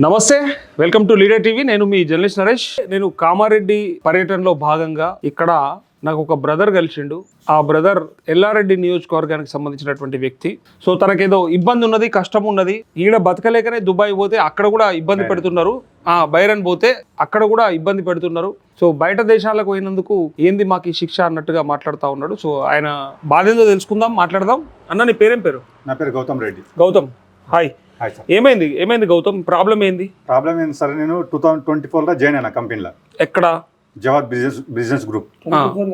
నమస్తే, welcome to leader TV. నేను మీ journalist Naresh. నేను కామారెడ్డి పర్యటనలో భాగంగా ఇక్కడ నాకు ఒక బ్రదర్ కలిసిండు. ఆ బ్రదర్ ఎల్లారెడ్డి నియోజకవర్గానికి సంబంధించినటువంటి వ్యక్తి. సో తనకేదో ఇబ్బంది ఉన్నది, కష్టం ఉన్నది. ఈడ బతకలేకనే దుబాయ్ పోతే అక్కడ కూడా ఇబ్బంది పెడుతున్నారు, బైరన్ పోతే అక్కడ కూడా ఇబ్బంది పెడుతున్నారు. సో బయట దేశాలకు పోయినందుకు ఏంది మాకు ఈ శిక్ష అన్నట్టుగా మాట్లాడుతూ ఉన్నాడు. సో ఆయన బాధ ఏందో తెలుసుకుందాం, మాట్లాడదాం. అన్న, నీ పేరేం పేరు? నా పేరు గౌతమ్ రెడ్డి. గౌతమ్, హాయ్. ఏమైంది గౌతమ్? ప్రాబ్లం ఏంది సార్? నేను 2024లో జాయిన్ అయినా కంపెనీలో. ఎక్కడ? Javad business group.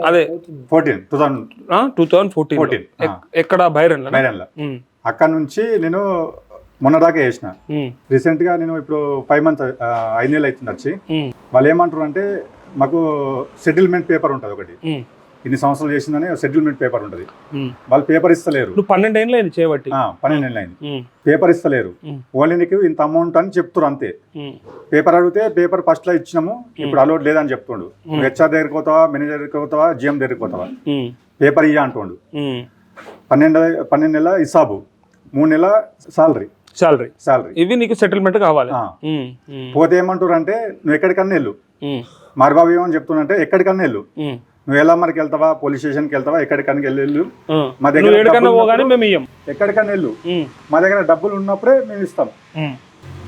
అదే 2014. ఎక్కడ? బైరన్. అక్కడ నుంచి నేను మొన్న దాకా చేసిన. రీసెంట్ గా నేను ఇప్పుడు 5 months 5 నెలలు అవుతుంది వచ్చి. వాళ్ళు ఏమంటారు అంటే, మాకు సెటిల్మెంట్ పేపర్ ఉంటుంది ఒకటి, ఇన్ని సంవత్సరాలు చేసిందని సెటిల్మెంట్ పేపర్ ఉంటుంది. వాళ్ళు పేపర్ ఇస్తలేరు. 12 ఏళ్ళు అయింది చేయబట్టి. 12 ఏళ్ళు అయింది. పేపర్ ఇస్తలేరు. ఓన్లీ నీకు ఇంత అమౌంట్ అని చెప్తారు అంతే. పేపర్ అడిగితే పేపర్ ఫస్ట్ లో ఇచ్చినాము, ఇప్పుడు అలౌడ్ లేదని చెప్తుండు. హెచ్ఆర్ దగ్గరికి పోతావా, మేనేజర్ దగ్గరికి పోతావా, జిఎం దగ్గరికి పోతావా, పేపర్ ఇయ్య అంటుండు. 12 నెలల హిసాబు, 3 నెలల సాలరీ ఇవి నీకు సెటిల్మెంట్ కావాలి. పోతే ఏమంటారు అంటే, నువ్వు ఎక్కడికన్నా వెళ్ళు. మార్బాబు ఏమని చెప్తున్నంటే, ఎక్కడికన్నా వెళ్ళు, నువ్వు ఎలా మనకి వెళ్తావా, పోలీస్ స్టేషన్కి వెళ్తావా, ఎక్కడికన్నా వెళ్ళు, మా దగ్గర ఎక్కడికన్నా వెళ్ళు, మా దగ్గర డబ్బులు ఉన్నప్పుడే మేము ఇస్తాం,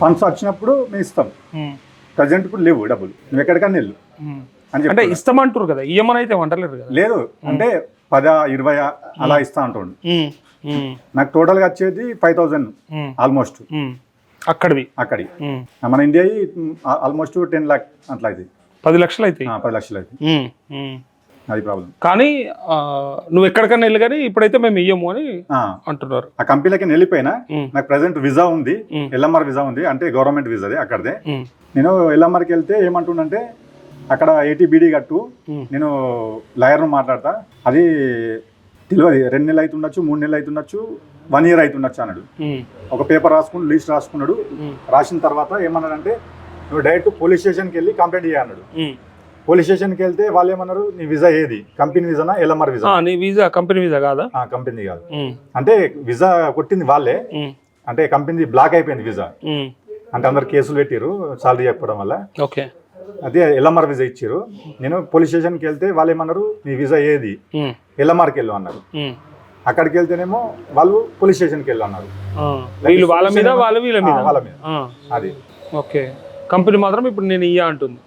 ఫండ్స్ వచ్చినప్పుడు మేము ఇస్తాం. ప్రజెంట్ ఇప్పుడు లేవు డబ్బులు, నువ్వు ఎక్కడికన్నా వెళ్ళు అని చెప్పి ఇస్తామంటారు కదా. ఇయ్యమని అయితే అంటలేరు కదా. లేదు అంటే 10, 20 అలా ఇస్తా అంటుండు. నాకు టోటల్ గా వచ్చేది 5,000 ఆల్మోస్ట్. అక్కడి మన ఇండియా ఆల్మోస్ట్ 10 lakhs అట్లా అయితే 10 లక్షలు అయితే 10 లక్షలు అయితే అది ప్రాబ్లం. కానీ నువ్వు ఎక్కడికన్నా వెళ్ళి కానీ ఇప్పుడైతే మేము ఇయ్యము అని అంటున్నారు. ఆ కంపెనీలకి వెళ్ళిపోయినా నాకు ప్రెసెంట్ వీసా ఉంది, ఎల్ఎంఆర్ వీసా ఉంది, అంటే గవర్నమెంట్ వీసా అది అక్కడదే. నేను ఎల్ఎంఆర్కి వెళ్తే ఏమంటుండంటే, అక్కడ 80 BD కట్టు, నేను లాయర్ను మాట్లాడతా, అది తెలియదు 2 నెలలు అవుతుండొచ్చు, 3 నెలలు అవుతుండొచ్చు, 1 year అవుతుండొచ్చు అన్నాడు. ఒక పేపర్ రాసుకుని లిస్ట్ రాసుకున్నాడు. రాసిన తర్వాత ఏమన్నాడంటే, నువ్వు డైరెక్ట్ పోలీస్ స్టేషన్కి వెళ్ళి కంప్లైంట్ చేయన్నాడు. పోలీస్ స్టేషన్కి వెళ్తే వాళ్ళు ఏమన్నారు, నీ వీసా ఏది, కంపెనీ వీసానా ఎల్ఎంఆర్ వీసా? నీ వీసా కంపెనీ వీసా కాదా? కంపెనీ కాదు అంటే వీసా కొట్టింది వాళ్ళే, అంటే కంపెనీ బ్లాక్ అయిపోయింది వీసా. అంటే అందరు కేసులు పెట్టిరు సాలరీ చెప్పడం వల్ల. ఓకే, అదే ఎల్ఎంఆర్ వీసా ఇచ్చారు. నేను పోలీస్ స్టేషన్కి వెళ్తే వాళ్ళు ఏమన్నారు, నీ వీసా ఏది, ఎల్ఎంఆర్కి వెళ్ళు అన్నారు. అక్కడికి వెళ్తేనేమో వాళ్ళు పోలీస్ స్టేషన్కి వెళ్ళు అన్నారు. వాళ్ళ మీద అది. ఓకే, కంపెనీ మాత్రం ఇప్పుడు నేను ఇయ్య అంటుంది.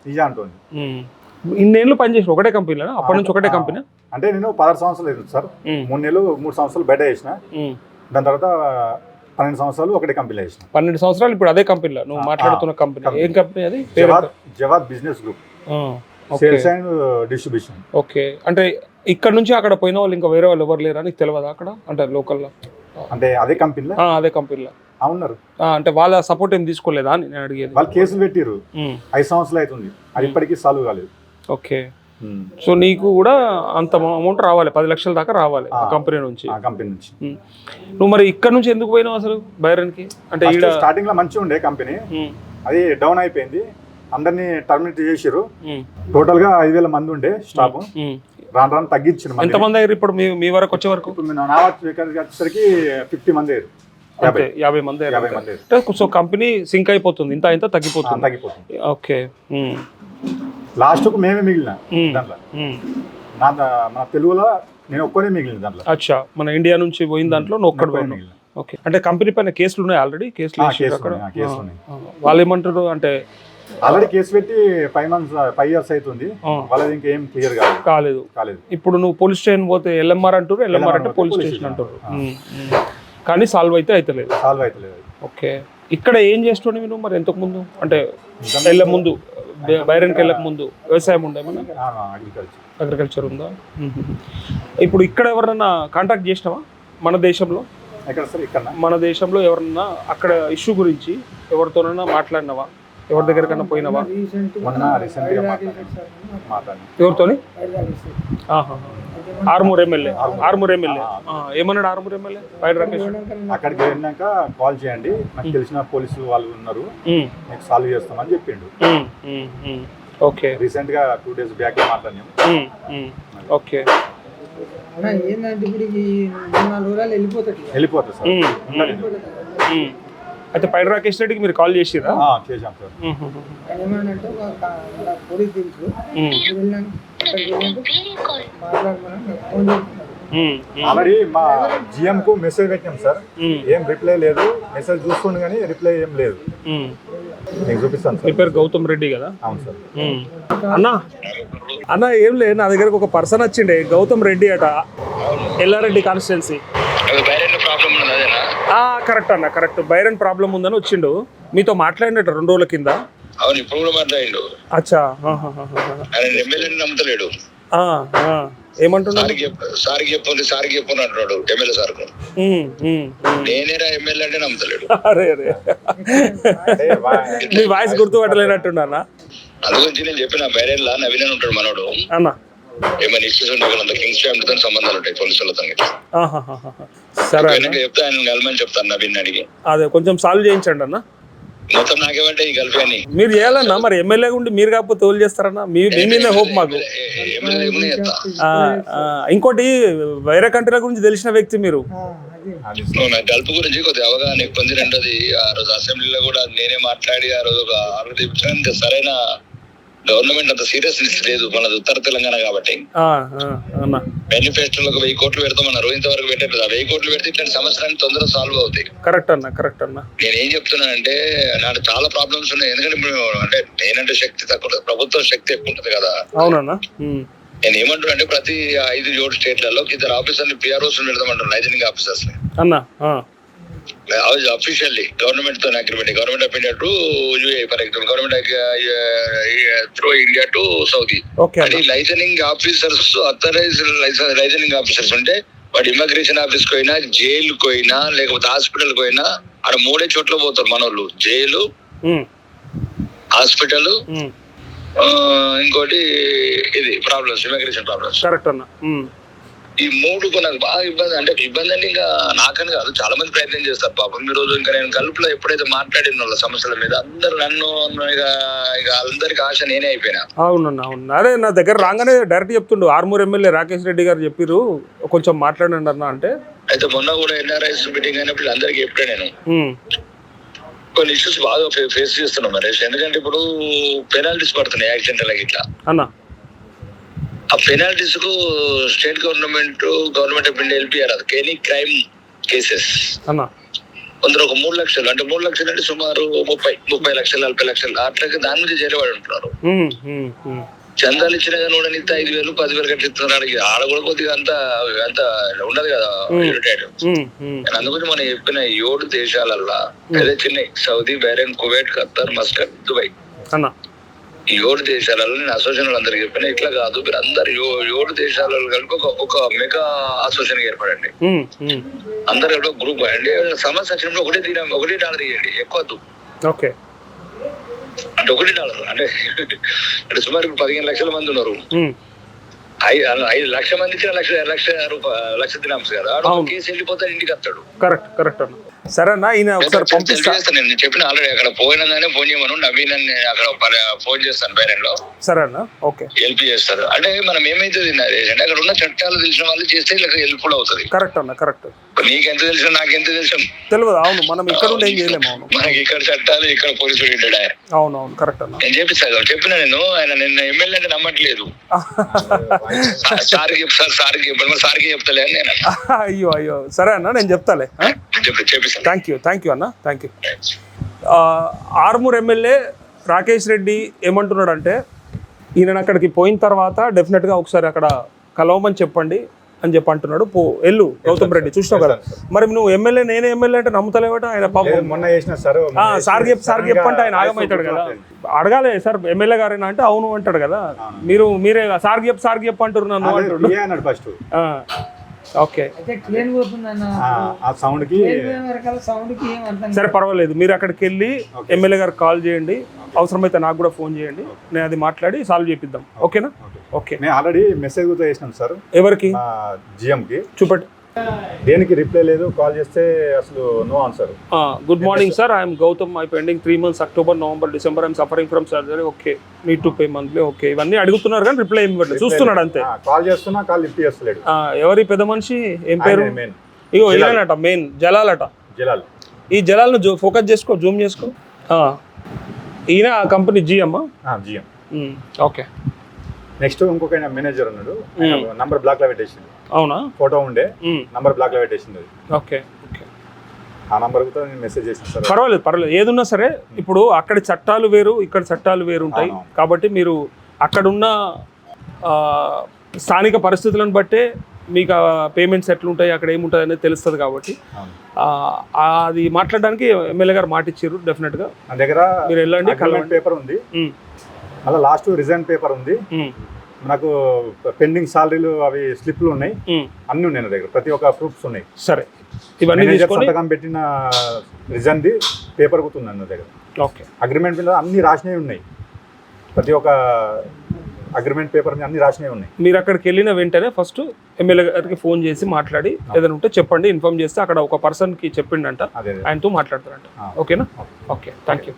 ఇన్నేళ్ళు పనిచేసిన ఒకటే కంపెనీలో? అప్పటి నుంచి ఒకటే కంపెనీ? అంటే నేను 16 సంవత్సరాలు అయింది సార్. 3 నెలలు 3 సంవత్సరాలు బయట చేసిన, దాని తర్వాత 12 సంవత్సరాలు ఒకటే కంపెనీలో చేసిన. 12 సంవత్సరాలు ఇప్పుడు అదే కంపెనీలో నువ్వు మాట్లాడుతున్న కంపెనీ ఏం కంపెనీ అది? Javad business group, sales and distribution. Okay, అంటే ఇక్కడ నుంచి అక్కడ పోయిన వాళ్ళు ఇంకా వేరే వాళ్ళు ఎవరు లేరా నీకు తెలియదా అక్కడ? అంటే లోకల్లో అంటే అదే కంపెనీలో ఉన్నారు. అంటే వాళ్ళ సపోర్ట్ ఏం తీసుకోలేదా అని నేను అడిగేది. వాళ్ళు కేసులు పెట్టిరు, 5 సంవత్సరాలు అవుతుంది, అది ఇప్పటికీ సాల్వ్ కాలేదు. ఓకే, సో నీకు కూడా అంత అమౌంట్ రావాలి, 10 లక్షల దాకా రావాలి ఆ కంపెనీ నుంచి. నువ్వు మరి ఇక్కడ నుంచి ఎందుకు పోయినావు అసలు బైరన్కి? అంటే స్టార్టింగ్ లో మంచిగా ఉండే కంపెనీ, అది డౌన్ అయిపోయింది, అందరినీ టర్మినేట్ చేసిరు. టోటల్ గా 5,000 మంది ఉండే స్టాఫ్, రాను తగ్గించారు. ఎంతమంది అయ్యారు ఇప్పుడు మీ వరకు వచ్చే వరకు? వచ్చేసరికి 50 మంది అయ్యారు. 50 మంది అయ్యారు. సో కంపెనీ సింక్ అయిపోతుంది, ఇంత తగ్గిపోతుంది. ఓకే, లాస్ట్ కు మేమే మిగిలిన దాంట్లో. మన తెలుగులో నేను ఒక్కడే మిగిలిన దాంట్లో. అచ్చా, మన ఇండియా నుంచి పోయిన దాంట్లో నువ్వు ఒక్కడు మిగిలిన. ఓకే, అంటే కంపెనీ పైన కేసులు ఉన్నాయి ఆల్రెడీ? కేసులు వాళ్ళు ఏమంటారు అంటే, ఆల్రెడీ కేసు పెట్టి 5 years అవుతుంది, వాళ్ళది ఇంకేం క్లియర్ కాలేదు. ఇప్పుడు నువ్వు పోలీస్ స్టేషన్ పోతే ఎల్ఎంఆర్ అంటారు, ఎల్ఎంఆర్ అంటే పోలీస్ స్టేషన్ అంటారు, కానీ సాల్వ్ అయితే లేదు. ఓకే, ఇక్కడ ఏం చేస్తుండే నువ్వు మరి ఎంతకు ముందు? అంటే వెళ్ళక ముందు, బైరన్కి వెళ్ళక ముందు వ్యవసాయం ఉండే, అగ్రికల్చర్ ఉందా? ఇప్పుడు ఇక్కడ ఎవరన్నా కాంటాక్ట్ చేసినావా మన దేశంలో? మన దేశంలో ఎవరన్నా అక్కడ ఇష్యూ గురించి ఎవరితోనన్నా మాట్లాడినావా? ఎవరి దగ్గరకన్నా పోయినావా? ఎవరితోని? ఆర్మూర్ ఎమ్మెల్యే ఏమన్నాడు? ఆర్మూర్ ఎమ్మెల్యే పైడి రమేష్ అక్కడికి వెళ్ళినాక కాల్ చేయండి, నాకు తెలిసిన పోలీసు వాళ్ళు ఉన్నారు, మీకు సాల్వ్ చేస్తామని చెప్పిండు. ఓకే, రీసెంట్ గా 2 days బ్యాక్ మాట్లాడినాం. ఓకే, వెళ్ళిపోతుంది సార్. అయితే పైడి రాకేష్ రెడ్డికి మీరు కాల్ చేసిరా? చేశాం సార్. ఏమనంటే ఒక పోలీస్ తెలుసు వెళ్ళాను, అక్కడికి వెళ్ళినట్టు మాట్లాడమని ఫోన్ చేస్తున్నాడు. ఆల్రెడీ మా జిఎం కు మెసేజ్ పెట్టాం సార్, ఏం రిప్లై లేదు. మెసేజ్ చూస్తుండే కానీ రిప్లై ఏం లేదు. మీకు చూపిస్తాను మీ సార్. పేరు గౌతమ్ రెడ్డి కదా? అవును సార్. అన్న ఏం లేదు, నా దగ్గరకు ఒక పర్సన్ వచ్చిండే గౌతమ్ రెడ్డి అట, ఎల్లారెడ్డి కాన్స్టిట్యున్సీ. కరెక్ట్ అన్న, కరెక్ట్. బైరన్ ప్రాబ్లం ఉందని వచ్చిండు, మీతో మాట్లాడినట్టు 2 రోజుల కింద. అవును, ఇప్పుడు కూడా మాట్లాడిండు. అచ్చా, ఆయన ఎమ్మెల్యేని నమ్ముతలేడు. ఏమంటున్నాడు? సార్కి చెప్పు అంటున్నాడు ఎమ్మెల్యే సార్కు. నేనేరా ఎమ్మెల్యే అంటే నమ్ముతలేడు. అరే అరే, మీ వాయిస్ గుర్తుపట్టలేనట్టున్నా. అందు గురించి నేను చెప్పిన బైరేన్లా నవీన్ అని ఉంటాడు మనోడు అన్న. ఏమైనా ఇష్యూస్ ఉంటే కింగ్స్ ఫ్యామిలీతో సంబంధాలు ఉంటాయి పోలీసులతో. సరే చెప్తే ఆయన కలమని చెప్తాను నవీన్ అడిగి. అదే కొంచెం సాల్వ్ చేయించండి అన్న. మొత్తం నాకేమంటే ఈ గల్ఫీ అని మీరు చేయాలన్నా, మరి ఎమ్మెల్యే ఉండి మీరు కాకపోతే తోలు చేస్తారన్నా, మీ మీద హోప్ మాకు. ఇంకోటి వేరే కంట్రీల గురించి తెలిసిన వ్యక్తి మీరు. గల్ఫ్ గురించి కొద్దిగా అవగాహన ఎక్కువ ఉంది. రెండోది ఆ రోజు అసెంబ్లీలో కూడా నేనే మాట్లాడి ఆ రోజు ఒక 6 తెప్పించడానికి సరైన గవర్నమెంట్ అంత సీరియస్నెస్ లేదు మనది ఉత్తర తెలంగాణ కాబట్టి. మేనిఫెస్టోలకు 1000 కోట్లు పెడతామన్నారు, ఇంతవరకు పెట్టలేదు. ఆ 1000 కోట్లు పెడితే ఇట్లాంటి సమస్యలన్నీ తొందరగా సాల్వ్ అవుతాయి. కరెక్ట్ అన్న, కరెక్ట్ అన్న. నేనేం చెప్తున్నానంటే నాకు చాలా ప్రాబ్లమ్స్ ఉన్నాయి. ఎందుకంటే అంటే నేనంటే శక్తి తక్కువ, ప్రభుత్వం శక్తి ఎక్కువ ఉంటది కదా. అవునన్నా. నేను ఏమంటున్నా అంటే ప్రతి 5-7 స్టేట్లలో 2 ఆఫీసర్ని పిఆర్ఓస్ పెడతామంటారు, లైజనింగ్ ఆఫీసర్స్ ని. అన్నా అఫీషియల్లీ గవర్నమెంట్ తో agreement, government of India to UAE for example, government through India to Saudi. అది liaisoning officers, authorize liaisoning officers ఉంటే వాడు ఇమిగ్రేషన్ ఆఫీస్ కు పోయినా, జైలు పోయినా, లేకపోతే హాస్పిటల్ పోయినా ఆడ 3 చోట్ల పోతారు మనోళ్ళు. జైలు, హాస్పిటల్, ఇంకోటి ఇది ప్రాబ్లమ్స్, ఇమిగ్రేషన్ ప్రాబ్లమ్స్. కరెక్ట్ అన్న. ఈ 3కు నాకు బాగా ఇబ్బంది. అంటే ఇబ్బంది అంటే ఇంకా నాకని కాదు, చాలా మంది ప్రయత్నం చేస్తారు పాపం. ఈ రోజు ఇంకా నేను గల్ఫ్లో ఎప్పుడైతే మాట్లాడిన వాళ్ళ సమస్యల మీద అందరు నన్ను ఇక అందరికి ఆశ నేనే అయిపోయినా. అవునన్నా, అవును. అదే నా దగ్గర రాగానే డైరెక్ట్ చెప్తుండు, ఆర్మూర్ ఎమ్మెల్యే రాకేష్ రెడ్డి గారు చెప్పిరు కొంచెం మాట్లాడండి అన్న అంటే. అయితే మొన్న కూడా ఎన్ఆర్ఐస్ మీటింగ్ అయినప్పుడు అందరికి చెప్పాను నేను. కొన్ని ఇష్యూస్ బాగా ఫేస్ చేస్తున్నాం నరేష్. ఎందుకంటే ఇప్పుడు పెనాల్టీస్ పడుతున్నాయి యాక్సిడెంట్ అలాగే ఇట్లా అన్న. ఆ పెనాల్టీస్ కు state government of India LPR, అది ఎనీ క్రైమ్ కేసెస్ కొందరు ఒక 3 లక్షలు, అంటే 3 లక్షలు అంటే సుమారు 30 లక్షలు 40 లక్షలు అట్లా దాని నుంచి చేరేవాడు ఉంటున్నారు. చందాలు ఇచ్చినా కానీ కూడా 5,000 10,000 గట్ల ఇస్తున్నారు. ఆడ కూడా కొద్దిగా అంత ఉండదు కదా ఇరిటేట్. అందుకని మనం చెప్పిన 7 దేశాలల్లా అదే చిన్న Saudi, Bahrain, Kuwait, Khattar, Muscat, Dubai అన్న, ఈ 7 దేశాలలో నేను అసోసియేషన్ అందరికి చెప్పిన ఇట్లా కాదు, మీరు అందరు 7 దేశాలలో కలిపి ఒక మెగా అసోసియేషన్ ఏర్పడండి. అందరు కలిపి గ్రూప్ అండి. సమస్య వచ్చినప్పుడు ఒకటే డాలర్ ఇవ్వండి, ఎక్కువ వద్దు. ఓకే, అంటే $1 అంటే సుమారు 15 లక్షల మంది ఉన్నారు. 5 లక్షల మంది ఇచ్చిన లక్ష దినాంస్ కదా, కేసు వెళ్ళిపోతాడు, ఇంటికి వస్తాడు. కరెక్ట్, కరెక్ట్ అన్న. సరేనా, ఈయన ఒకసారి పంపిస్తాను. నేను చెప్పిన ఆల్రెడీ అక్కడ పోయినాగానే ఫోన్ చేయమను, నవీన్ అని అక్కడ ఫోన్ చేస్తాను బైరన్ లో. సరేనా, ఓకే, హెల్ప్ చేస్తారు. అంటే మనం ఏమైతుంది అంటే అక్కడ ఉన్న చట్టాలు తెలిసిన వాళ్ళు చేస్తే ఇలా హెల్ప్ఫుల్ అవుతుంది. కరెక్ట్ అన్న, కరెక్ట్. నీకెంత తెలుసు, నాకెంత తెలుసు తెలియదు. అవును, మనం ఇక్కడ ఉండి ఏం చేయలేము. అవును, మనకి ఇక్కడ చట్టాలు, ఇక్కడ పోలీసులు ఉంటాడు. అవును అవును, కరెక్ట్ అన్న. నేను చెప్పిస్తాను, చెప్పిన నేను ఆయన నిన్న ఎమ్మెల్యే అంటే నమ్మట్లేదు. సార్కి చెప్తలే అని నేను. అయ్యో అయ్యో, సరే అన్న, నేను చెప్తాలే. చెప్పిస్తాను. థ్యాంక్ యూ అన్న, thank you. Armoor MLA Rakesh Reddy ఏమంటున్నాడు అంటే, ఈయన అక్కడికి పోయిన తర్వాత డెఫినెట్గా ఒకసారి అక్కడ కలవమని చెప్పండి అని చెప్పి అంటున్నాడు. ఎల్లు గౌతమ్ రెడ్డి, చూసినావు కదా. మరి నువ్వు ఎమ్మెల్యే, నేనే ఎమ్మెల్యే అంటే నమ్ముతలేవట ఆయన. పాపం మొన్న చేసిన సార్ సార్ చెప్పంటే ఆయన ఆగమవుతాడు కదా. అడగాలి సార్ ఎమ్మెల్యే గారేనా అంటే అవును అంటాడు కదా. మీరే సార్ చెప్పు అంటారు నన్ను అంటాడు ఫస్ట్. ఓకే, సరే పర్వాలేదు, మీరు అక్కడికి వెళ్ళి ఎమ్మెల్యే గారికి కాల్ చేయండి, అవసరమైతే నాకు కూడా ఫోన్ చేయండి, నేను అది మాట్లాడి సాల్వ్ చేపిద్దాం. ఓకేనా? ఓకే, నేను ఆల్రెడీ మెసేజ్ కూడా చేసినాం సార్. ఎవరికి? జిఎం కి. చూపండి. దేనికి రిప్లై లేదు, కాల్ చేస్తే అసలు no answer. Good morning sir, I'm Gautam. My pending 3 months, October, November, December. I'm suffering from surgery. Okay, need to pay monthly. Okay, ఇవన్నీ అడుగుతున్నారు కానీ రిప్లై ఏమి ఇవ్వట్లేదు, చూస్తున్నాడు అంతే. కాల్ చేస్తున్నా, కాల్ లిఫ్ట్ చేస్తలేడు. ఎవరి పెద్ద మనిషి ఏం పేరు? ఇగో ఇలానట, మెయిన్ జలాలట. జలాల్. ఈ జలాలను ఫోకస్ చేసుకో, జూమ్ చేసుకో. ఈయన ఆ company GM. GM. Okay. Next ఇంకొక మేనేజర్ ఉన్నాడు, నంబర్ బ్లాక్ లో పెట్టేసింది. అవునా? ఫోటో ఉండే నంబర్ బ్లాక్ లో పెట్టేసింది. Okay okay. ఆ నంబర్ తో నేను మెసేజ్ చేసిన సార్. పర్వాలేదు ఏదున్నా సరే. ఇప్పుడు అక్కడ చట్టాలు వేరు, ఇక్కడ చట్టాలు వేరు ఉంటాయి. కాబట్టి మీరు అక్కడున్న స్థానిక పరిస్థితులను బట్టే మీకు పేమెంట్స్ ఎట్లుంటాయి, అక్కడ ఏముంటుంది అనేది తెలుస్తుంది. కాబట్టి అది మాట్లాడడానికి ఎమ్మెల్యే గారు మాట ఇచ్చారు. డెఫినెట్గా నా దగ్గర మీరు వెళ్ళండి. కలెక్ట్ పేపర్ ఉంది, మళ్ళీ లాస్ట్ రిజైన్ పేపర్ ఉంది, నాకు పెండింగ్ సాలరీలు అవి స్లిప్లు ఉన్నాయి, అన్ని ఉన్నాయి నా దగ్గర, ప్రతి ఒక్క ప్రూఫ్స్ ఉన్నాయి. సరే, ఇవన్నీ సంతకం పెట్టిన రిజైన్ ది పేపర్ గుర్తుంది నా దగ్గర. ఓకే. అగ్రిమెంట్ మీద అన్ని రాసినవి ఉన్నాయి, ప్రతి ఒక్క అగ్రిమెంట్ పేపర్ అన్ని రాసినవి ఉన్నాయి. మీరు అక్కడికి వెళ్ళిన వెంటనే ఫస్ట్ ఎమ్మెల్యే గారికి ఫోన్ చేసి మాట్లాడి ఏదైనా ఉంటే చెప్పండి, ఇన్ఫార్మ్ చేస్తే అక్కడ ఒక పర్సన్కి చెప్పిండంట, ఆయనతో మాట్లాడతారంట. ఓకేనా? Okay, thank you.